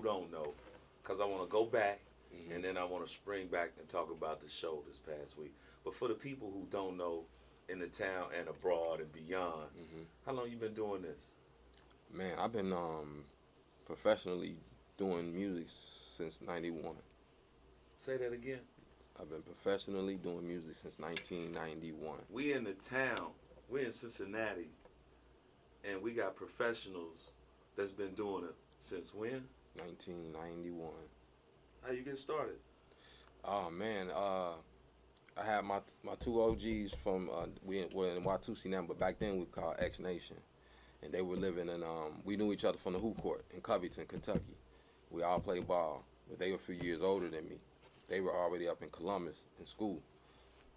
who don't know, because I want to go back, and then I want to spring back and talk about the show this past week. But for the people who don't know, in the town and abroad and beyond, how long you been doing this? Man, I've been professionally doing music since '91. Say that again. I've been professionally doing music since 1991. We in the town, we're in Cincinnati, and we got professionals that's been doing it since when? 1991. How you get started? Oh man, I had my two OGs from we were in Watusi now, but back then we called X Nation, and they were living in we knew each other from the hoop court in Covington, Kentucky. We all played ball, but they were a few years older than me. They were already up in Columbus in school,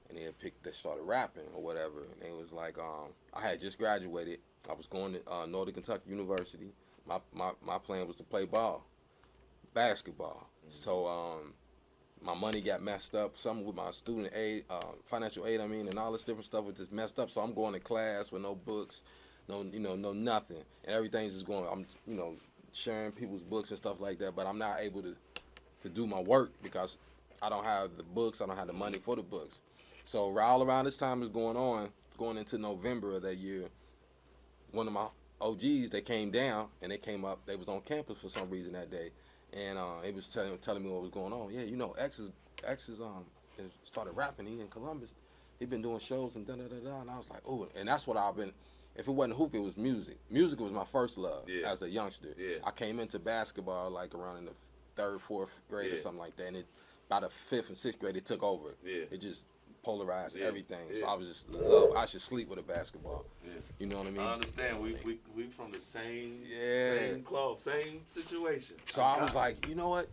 and they started rapping or whatever. And they was like, I had just graduated. I was going to Northern Kentucky University. My plan was to play basketball. So my money got messed up. Some with my student aid, financial aid, and all this different stuff was just messed up. So I'm going to class with no books, no nothing, and everything's just going. I'm sharing people's books and stuff like that, but I'm not able to do my work because I don't have the books. I don't have the money for the books. So all around this time is going into November of that year. One of my OGs, they came down and they came up. They was on campus for some reason that day, and it was telling me what was going on. Yeah, X started rapping. He in Columbus. He been doing shows and da-da-da-da. And I was like, oh, and that's what I've been. If it wasn't hoop, it was music. Music was my first love as a youngster. Yeah. I came into basketball like around in the 3rd, 4th grade or something like that, and by the 5th and 6th grade, it took over. Yeah. It just polarized everything. Yeah. So I was just I should sleep with a basketball. Yeah. You know what I mean? I understand. We from the same club, same situation. So I was like, you know what?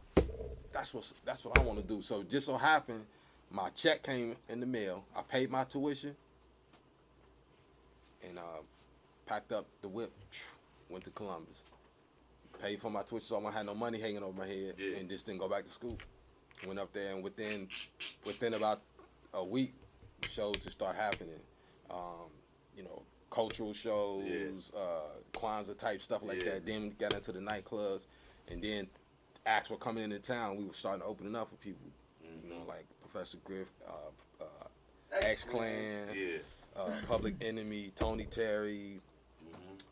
That's what I want to do. So just so happened, my check came in the mail. I paid my tuition and packed up the whip, went to Columbus. Paid for my tuition, so I had no money hanging over my head, and just didn't go back to school. Went up there, and within about a week, shows just start happening. Cultural shows, Kwanzaa type stuff like that. Then got into the nightclubs, and then acts were coming into town. We were starting to open it up for people. Like Professor Griff, X-Clan, Public Enemy, Tony Terry.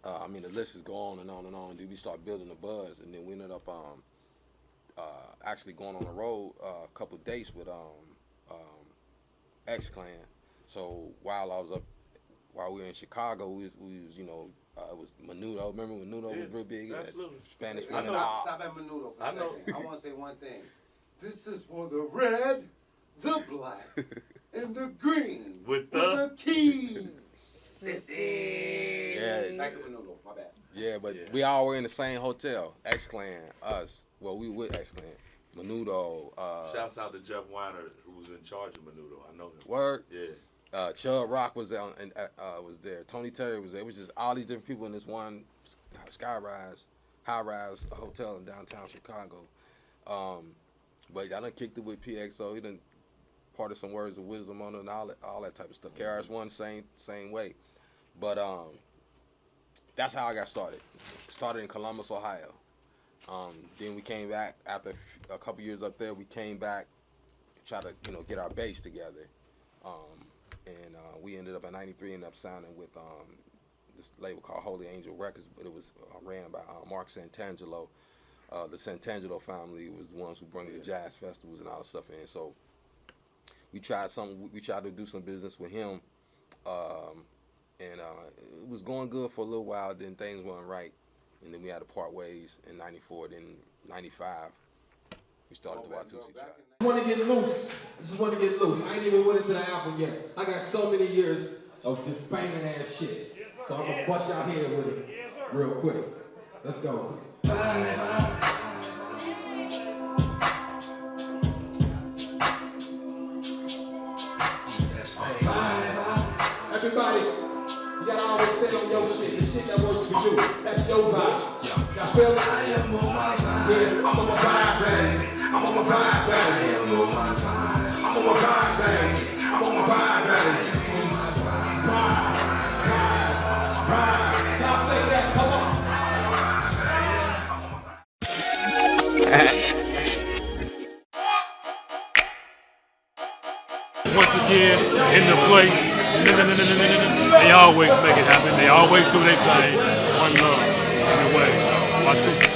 The list is going on and on and on. Dude, we start building the buzz, and then we ended up actually going on the road a couple of dates with X-Clan. So while we were in Chicago, we was it was Menudo. Remember when Menudo was real big? Spanish. Stop at Menudo for a second. I want to say one thing. This is for the red, the black, and the green with the key. Sissy. Yeah. Back to Menudo, my bad. Yeah, but we all were in the same hotel. X-Clan, us. Well, we with X-Clan. Menudo. Shouts out to Jeff Weiner, who was in charge of Menudo. I know him. Word? Yeah. Chubb Rock was there, and was there. Tony Terry was there. It was just all these different people in this one high-rise hotel in downtown Chicago. But I done kicked it with PXO. He done parted some words of wisdom on it and all that type of stuff. KRS-One, same way. But that's how I got started. Started in Columbus, Ohio. Then we came back after a couple years up there. We came back, try to get our base together, and we ended up in '93. Ended up signing with this label called Holy Angel Records, but it was ran by Mark Santangelo. The Santangelo family was the ones who bring the jazz festivals and all that stuff in. So we tried to do some business with him, and it was going good for a little while. Then things weren't right, and then we had to part ways in '94. Then '95, we started the Watusi Chopp. I want to get loose. I just want to get loose. I ain't even went into the album yet. I got so many years of just banging ass shit. So I'm gonna bust y'all head with it real quick. Let's go. Everybody, you gotta always stay on your shit, the shit that works for you. That's your vibe. Y'all feel it? I am on my vibe. Yeah, I'm on my vibe, baby. I'm on my vibe, baby. I am on my vibe. I'm on my vibe, baby. I'm on my vibe, baby. Vibe. Y'all say that, come on. Once again, in the place, they always make it happen. They always do their thing. One love, in the way. Artistry.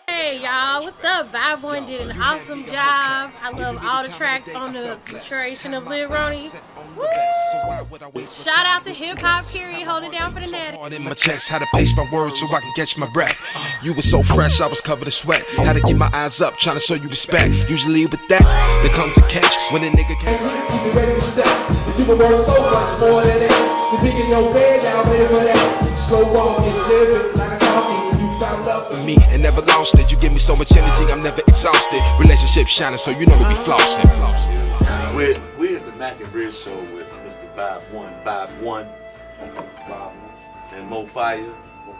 Hey y'all, what's up? Vibe One did an awesome job. I love all the tracks on the curation of Lil Ronnie. Woo! Shout out to Hip Hop Period, hold it down for the natty. In my chest, had to pace my words so I can catch my breath. You were so fresh, I was covered in sweat. Had to keep my eyes up, trying to show you respect. Usually with that, there comes a catch when a nigga can't. You be ready to step, but you can work so much more than that. You picking your bed out there for that. Slow walking, living like a talking. You found love for Me and never lost it. You give me so much energy, I'm never exhausted. Relationship shining, so you know we be flossing. We're at the Mac and Bridge show with Mr. Vibe One, and Mo Phiyah.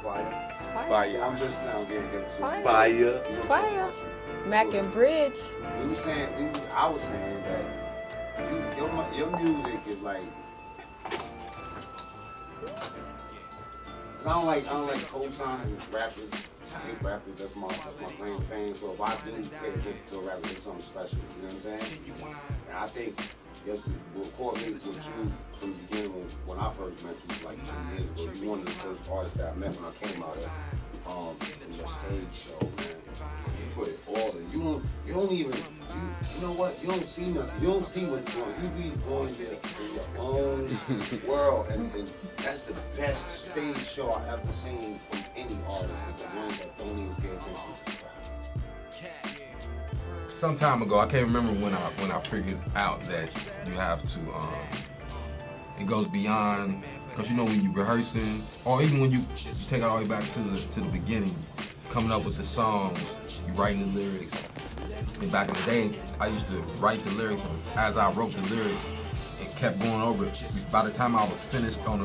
Fire. I'm just now getting hip to Phiyah. Fire. Mac and Bridge. We were saying, I was saying that your music is like. I don't like co-signing rappers, hip rappers. That's my claim to fame. So if I do pay attention to a rapper, it's something special. You know what I'm saying? And I think what coordinates with you from the beginning when I first met you, like 2 years ago. You one of the first artists that I met when I came out of in your stage show, man. You put it all in. You don't even. You know what? You don't see nothing. You don't see what's going on. You be going there in your own world, and that's the best stage show I've ever seen from any artist. The ones that don't even pay attention to the Some time ago, I can't remember when I figured out that you have to. It goes beyond, because you know when you rehearsing, or even when you take it all the way back to the beginning, coming up with the songs, you writing the lyrics. And back in the day, I used to write the lyrics, and as I wrote the lyrics and kept going over it, by the time I was finished on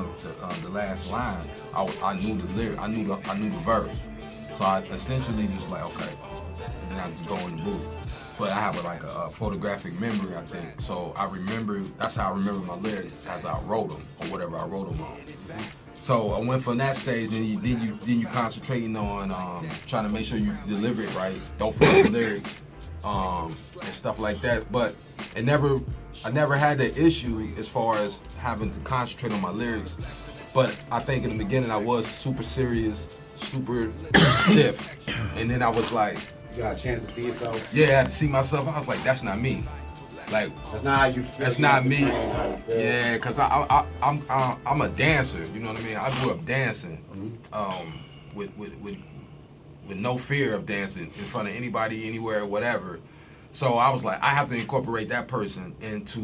the last line, I knew the lyric, I knew the verse. So I essentially just like, okay, and then I just go in the booth. But I have a photographic memory, I think. So I remember, that's how I remember my lyrics as I wrote them, or whatever I wrote them on. So I went from that stage, and then you concentrating on trying to make sure you deliver it right, don't forget the lyrics, and stuff like that. But I never had that issue as far as having to concentrate on my lyrics. But I think in the beginning I was super serious, super stiff, and then I was like, you got a chance to see yourself? Yeah, I had to see myself. I was like, that's not me. Like, that's not how you feel. That's not me. Yeah, cause I'm a dancer. You know what I mean? I grew up dancing, with no fear of dancing in front of anybody, anywhere, whatever. So I was like, I have to incorporate that person into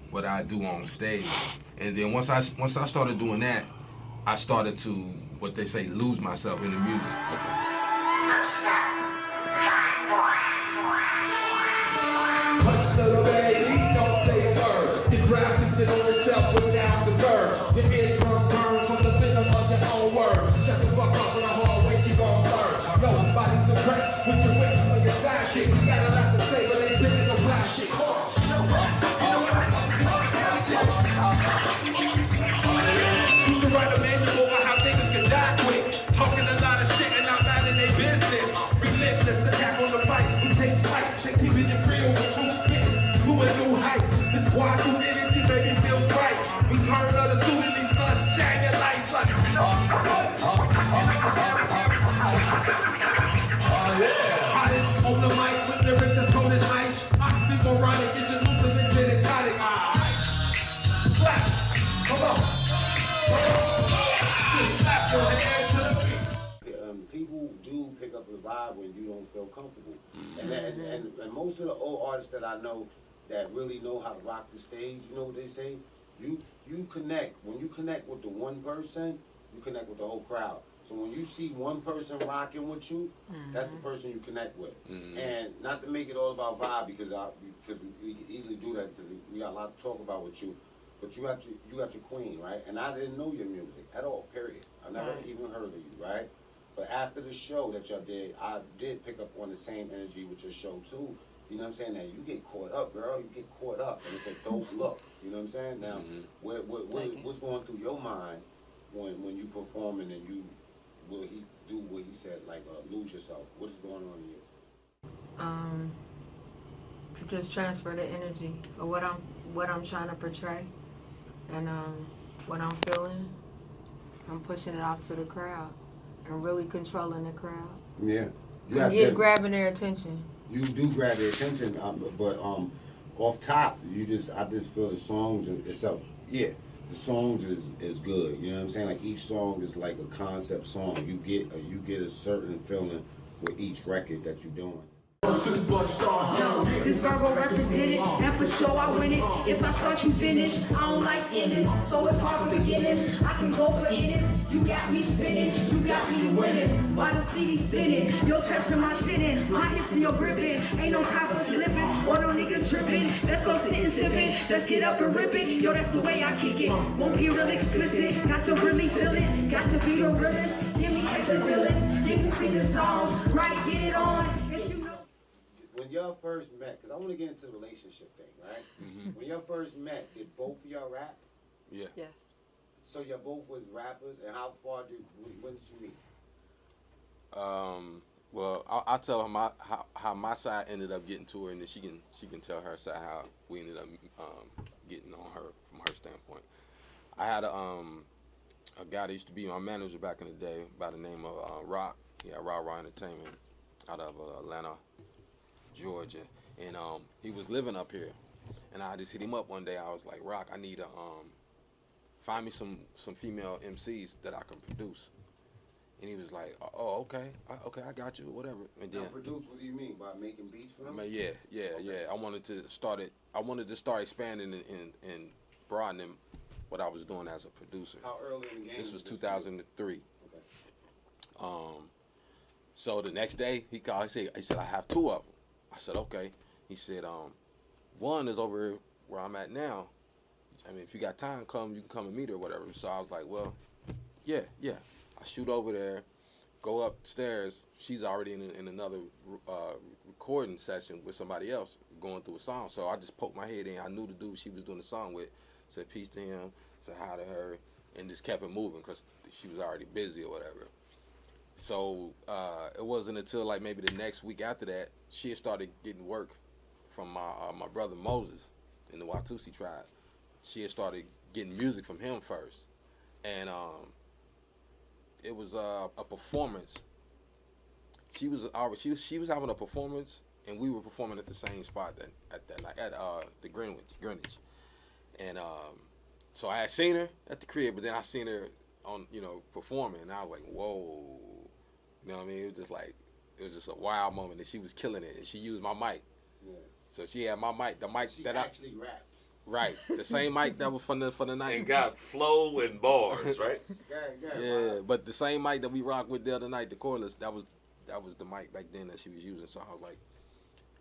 what I do on stage. And then once I started doing that, I started to, what they say, lose myself in the music. Punch to the baby, don't say a word. The crowd sits it on itself without the verb. Your eardrum burn from the venom of your own words. Shut the fuck up in the hallway, you gon' learn. Nobody's impressed with your wits or your side shit. You got a lot to say, but they spitting no fly shit. You can write a manual on how niggas can die quick. Talking a lot of shit and I'm not in their business. Relentless attack on the mic. We take flight, they keeping it real with true spit. To a new height. This squad through energy, baby, feels right. We turn of the suit in these guns, shine your lights like hottest on the mic with lyrics that's cold as ice. Oxymoronic, it's just loose and get exotic. Clap, come on. Clap your hands to the beat. People do pick up the vibe when you don't feel comfortable. And most of the old artists that I know that really know how to rock the stage, you know what they say? You connect. When you connect with the one person, you connect with the whole crowd. So when you see one person rocking with you, that's the person you connect with. And not to make it all about vibe, because we can easily do that because we got a lot to talk about with you. But you got your queen, right? And I didn't know your music at all, period. I never even heard of you, right? But after the show that y'all did, I did pick up on the same energy with your show too. You know what I'm saying? That you get caught up, girl. You get caught up, and it's a dope look. You know what I'm saying? Now, what's going through your mind when you performing and will he do what he said, like, lose yourself? What is going on in you? To just transfer the energy of what I'm trying to portray, and what I'm feeling. I'm pushing it out to the crowd and really controlling the crowd. Yeah. Grabbing their attention. You do grab their attention, but off top, I just feel the songs itself. Yeah, the songs is good. You know what I'm saying? Like each song is like a concept song. You get a certain feeling with each record that you're doing. This Virgo represented, and for sure I win it. If I start, you finish. I don't like endings, so it's hard for beginners. I can go for innings. You got me spinning, you got me winning. Why the city spinning? Your chest in my spinning, my hips in your gripping. Ain't no time for slipping, or no nigga tripping. Let's go sit and sipping, let's get up and rip it. Yo, that's the way I kick it. Won't be real explicit, got to really feel it. Got to be the realest, give me extra feelings. You can sing the songs, right, get it on. When y'all first met, because I want to get into the relationship thing, right? Mm-hmm. When y'all first met, did both of y'all rap? Yeah. Yes. So y'all both was rappers, and when did you meet? Well, I'll tell her how my side ended up getting to her, and then she can tell her side how we ended up getting on her from her standpoint. I had a guy that used to be my manager back in the day by the name of Rock. Yeah, Raw Entertainment out of Atlanta, Georgia, and he was living up here, and I just hit him up one day. I was like, Rock, I need to find me some female MCs that I can produce. And he was like, oh, okay, I got you, whatever. And then, now, produce, what do you mean? By making beats for them? Yeah. I wanted to start expanding and broadening what I was doing as a producer. How early in the game? This was 2003. Okay. So the next day, he called, he said, I have two of them. I said, okay. He said, one is over where I'm at now. I mean, if you got time, you can come and meet her or whatever. So I was like, well, yeah. I shoot over there, go upstairs. She's already in another recording session with somebody else going through a song. So I just poked my head in. I knew the dude she was doing the song with. Said peace to him, said hi to her, and just kept it moving because she was already busy or whatever. So it wasn't until like maybe the next week after that, she had started getting work from my brother Moses in the Watusi tribe. She had started getting music from him first, and it was a performance. She was having a performance, and we were performing at the same spot at that night at the Greenwich, and so I had seen her at the crib, but then I seen her on performing, and I was like, whoa, you know what I mean? It was just a wild moment, and she was killing it, and she used my mic. Yeah. So she had my mic, the mic she that actually raps. Right, the same mic that was for the night. And got flow and bars, right? Yeah, but the same mic that we rocked with the other night, the cordless, that was the mic back then that she was using. So I was like,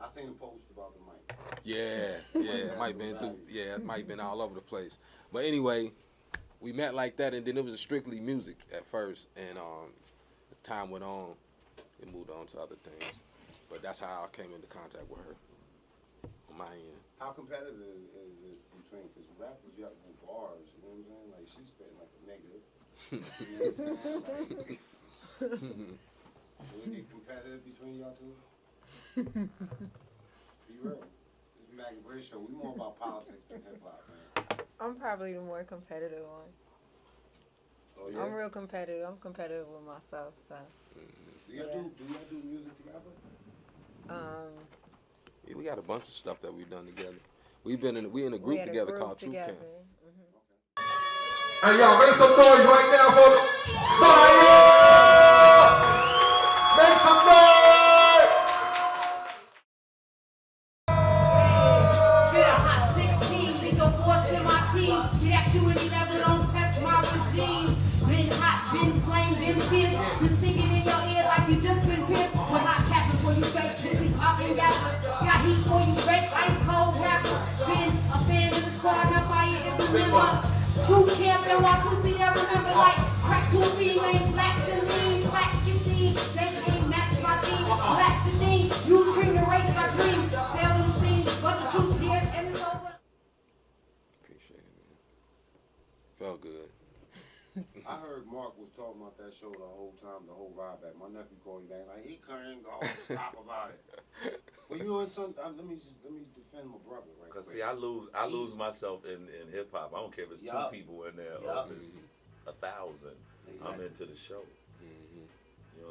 I seen a post about the mic. Yeah, it might have been all over the place. But anyway, we met like that, and then it was strictly music at first, and as time went on, it moved on to other things. But that's how I came into contact with her on my end. How competitive is it between, because rappers, you have to do bars, you know what I'm saying? Like, she's spitting like a nigga. You know what I'm saying? Like, will it get competitive between y'all two? Be real. This is Mac and Bray show. We more about politics than hip-hop, man. I'm probably the more competitive one. Oh, yeah? I'm real competitive. I'm competitive with myself, so. Do y'all do music together? Yeah, we got a bunch of stuff that we've done together. We in a group together called Troop Camp. Hey, y'all, make some noise right now for the Phiyah! Make some noise! Spit a hot 16, think of force in my teeth. Get at you in 11, don't test my regime. Been hot, been flame, been pissed. You singing in your ear like you just been pissed. When hot capping for you fake, busy popping yapper. Got heat for you fake, ice cold rapper. Been a fan of the squad, now Phiyah is the member. True camp and Watusi, I remember like crack to a female, black to lean, black you see. They ain't match my team, black to me. You scream to race my dreams. Tell them see, but the truth here and it's over. Appreciate it, man. Felt good. I heard Mark was talking about that show the whole time, the whole ride back. My nephew called me back like he couldn't go stop about it. Well, you know, son, let me defend my brother right Cause quick. see, I lose myself in hip hop. I don't care if it's 2 people in there or if it's 1,000. I'm into the show. You know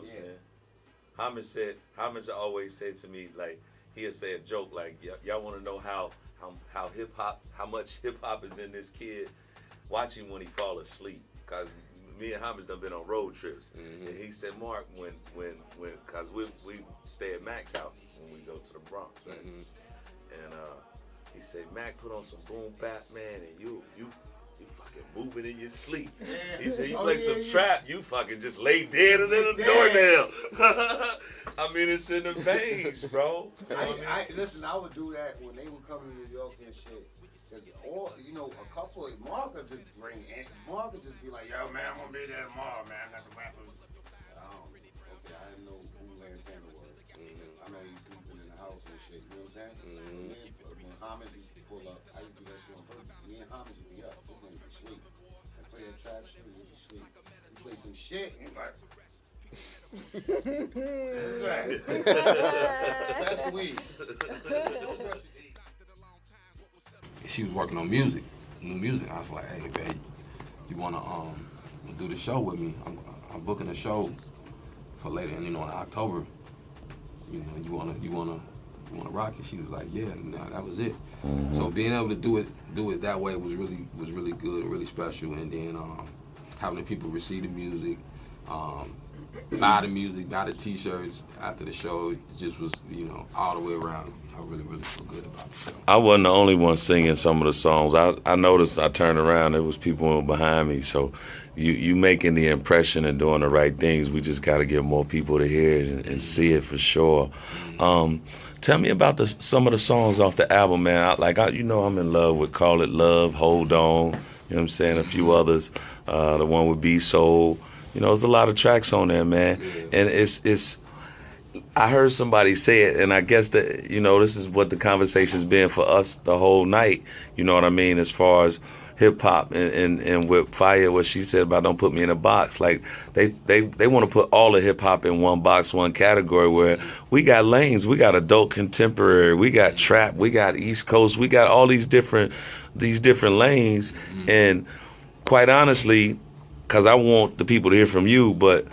what I'm saying? Homage always said to me, like, he'll say a joke like, y'all want to know how hip hop, how much hip hop is in this kid? Watch him when he fall asleep. Cause me and Homage done been on road trips, and he said, Mark, when cause we stay at Mac's house when we go to the Bronx, right? And he said, Mac, put on some boom bap, man, and you fucking moving in your sleep. He said, you play some trap, you fucking just lay dead under the doornail. I mean, it's in the veins, bro. You know Listen, I would do that when they would come to New York and shit. Or, you know, a couple of Mark would just bring in. Mark would just be like, yo, man, I'm gonna be there tomorrow, man. I got the rappers. Okay, I didn't know who Lantana was. I know he's sleeping in the house and shit, you know what I'm saying? When Homage used to pull up, I used to do that shit on purpose. Me and Homage would be up. This nigga would sleep. I play that trap shit, he would sleep. We play some shit, and he's like, that's the weed. She was working on music, new music. I was like, hey, babe, you wanna do the show with me? I'm booking a show for later, in October. You know, you wanna rock it? She was like, yeah, and that was it. So being able to do it that way was really good, really special. And then having the people receive the music, buy the music, buy the T-shirts after the show, it just was, all the way around. I really feel good about the show. I wasn't the only one singing some of the songs. I noticed, I turned around, there was people behind me. So you making the impression and doing the right things. We just got to get more people to hear it and see it for sure. Tell me about some of the songs off the album, man. I'm in love with Call It Love, Hold On, you know what I'm saying, a few others. The one with Be Soul. There's a lot of tracks on there, man. And it's I heard somebody say it, and I guess that, this is what the conversation's been for us the whole night, you know what I mean, as far as hip-hop and with Phiyah, what she said about don't put me in a box. Like, they want to put all of hip-hop in one box, one category, where we got lanes, we got adult contemporary, we got trap, we got East Coast, we got all these different lanes, and quite honestly, because I want the people to hear from you, but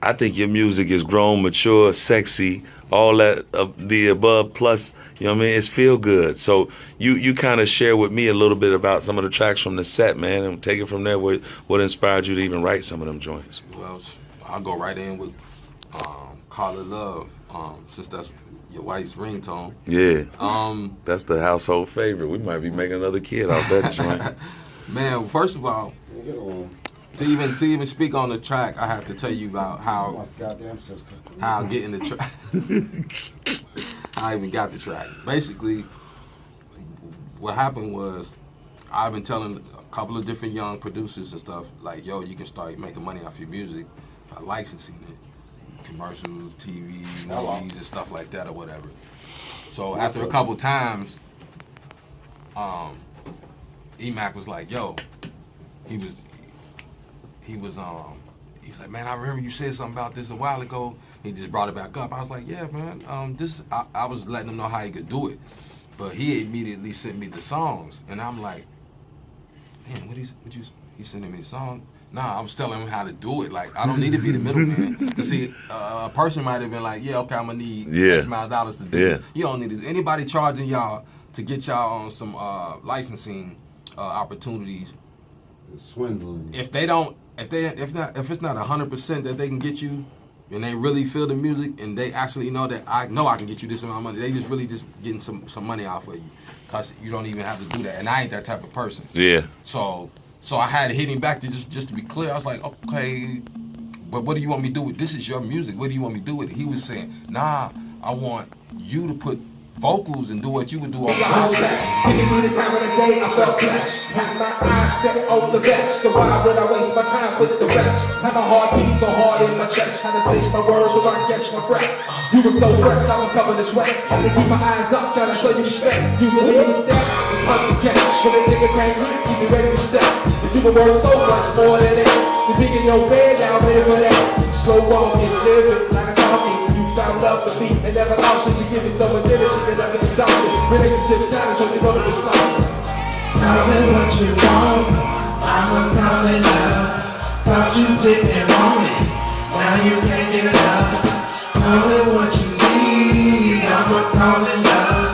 I think your music is grown, mature, sexy, all that the above, plus, you know what I mean, it's feel good. So you kind of share with me a little bit about some of the tracks from the set, man, and take it from there. What inspired you to even write some of them joints? Well, I'll go right in with Call It Love, since that's your wife's ringtone. Yeah, that's the household favorite. We might be making another kid off that joint. Man, first of all, to even speak on the track, I have to tell you about how getting the track, how I even got the track. Basically, what happened was, I've been telling a couple of different young producers and stuff, like, yo, you can start making money off your music by licensing it, commercials, TV, movies, and stuff like that or whatever. So after a couple times, E-Mac was like, yo, he was like, man, I remember you said something about this a while ago. He just brought it back up. I was like, yeah, man, I was letting him know how he could do it. But he immediately sent me the songs. And I'm like, man, he sending me the song? Nah, I was telling him how to do it. Like, I don't need to be the middleman. Because see, a person might have been like, yeah, okay, I'm going to need X amount of dollars to do this. You don't need it. Anybody charging y'all to get y'all on some licensing opportunities, swindling. If it's not 100% that they can get you, and they really feel the music, and they actually know that I can get you this amount of money, they just really just getting some money off of you, cause you don't even have to do that, and I ain't that type of person. Yeah. So I had to hit him back to just to be clear. I was like, okay, but what do you want me to do with this? Is your music. What do you want me to do with it? He was saying, nah, I want you to put vocals and do what you would do on Giving me the time of the day, I felt blessed. Had my eyes set on the best, so why would I waste my time with the rest? Had my heart beat so hard in my chest, had to face my words so I can catch my breath. You were so fresh, I was covered in sweat. Had to keep my eyes up, trying to show you respect. You believe that? It's hard to catch. When a nigga came in, keep me ready to step. But you were worth so much more than that. You dig in your bed, now ready for that. Slow walking, living like a talking. You found love for me and never lost it. You give me so much energy that never exhausted. Relationship shining, so you know that it's solid. Knowing what you want, I'm a calling love. Thought you didn't want it, now you can't get enough. Knowing what you need, I'm a calling love.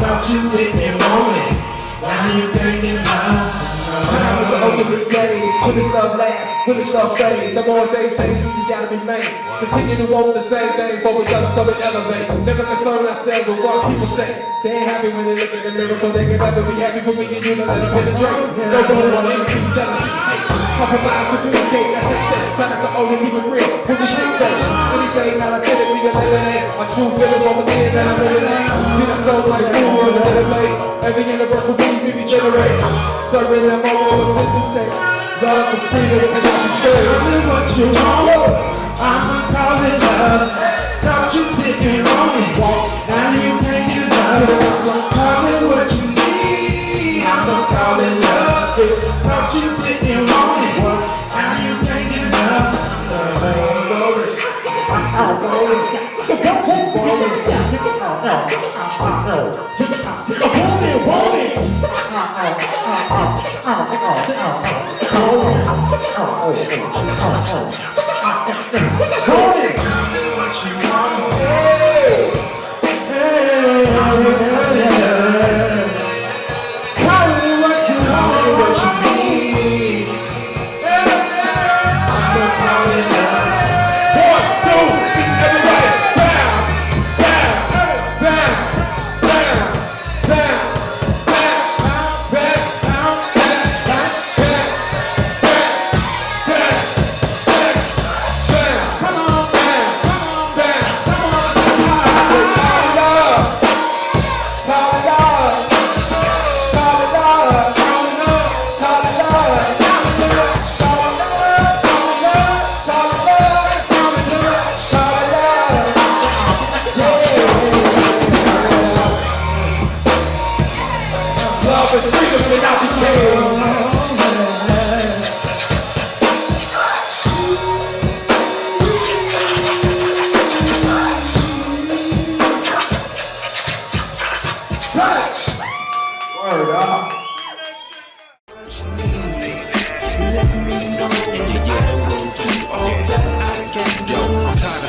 Thought you didn't want it, now you can't get enough. Time is the ultimate game. When this love lasts, when this love fades, the more they say, you just gotta be made. Continue to want the same thing, but we gotta so it elevate. Never concern ourselves with what people say. They ain't happy when they look in the mirror, so they can never be happy for me and you to let them penetrate. No one want anything jealousy. Compromise, communicate, that's it. Try not to only keep it real. When the shit goes, anything not authentic, we can eliminate. My true feelings over there that I'm really like. See that soul like food on the elevate. Every universal beat we generate. Serving that moment with simple state. Love for freedom and not to share. Knowing what you want, I'm a calling love. Thought you didn't want it, now you can't get enough. Calling what you need, I'm a calling love. Thought you didn't want it, now you can't get enough.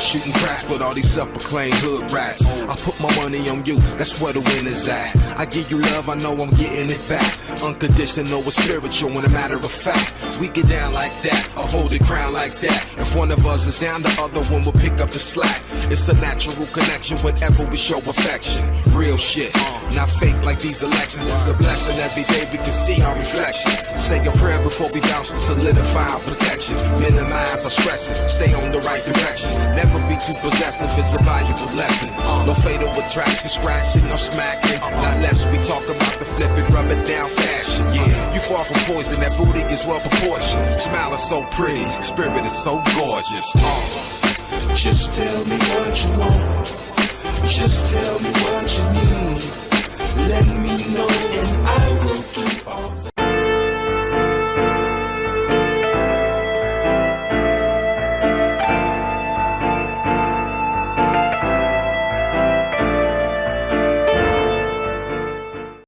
Shooting craps with all these self-proclaimed hood rats. I put my money on you, that's where the win is at. I give you love, I know I'm getting it back. Unconditional or spiritual, in a matter of fact. We get down like that, or hold it crown like that. If one of us is down, the other one will pick up the slack. It's a natural connection whenever we show affection. Real shit, not fake like these elections. It's a blessing every day we can see our reflection. Say a prayer before we bounce to solidify our protection. Minimize our stresses, stay on the right direction. Never be too possessive, it's a valuable lesson. No fatal attraction, scratching or smacking. Not less we talk about the flip it, rub it down fashion. Yeah, you far from poison, that booty is well proportioned. Smile is so pretty, spirit is so gorgeous. Just tell me what you want. Just tell me what you need. Let me know and I will do all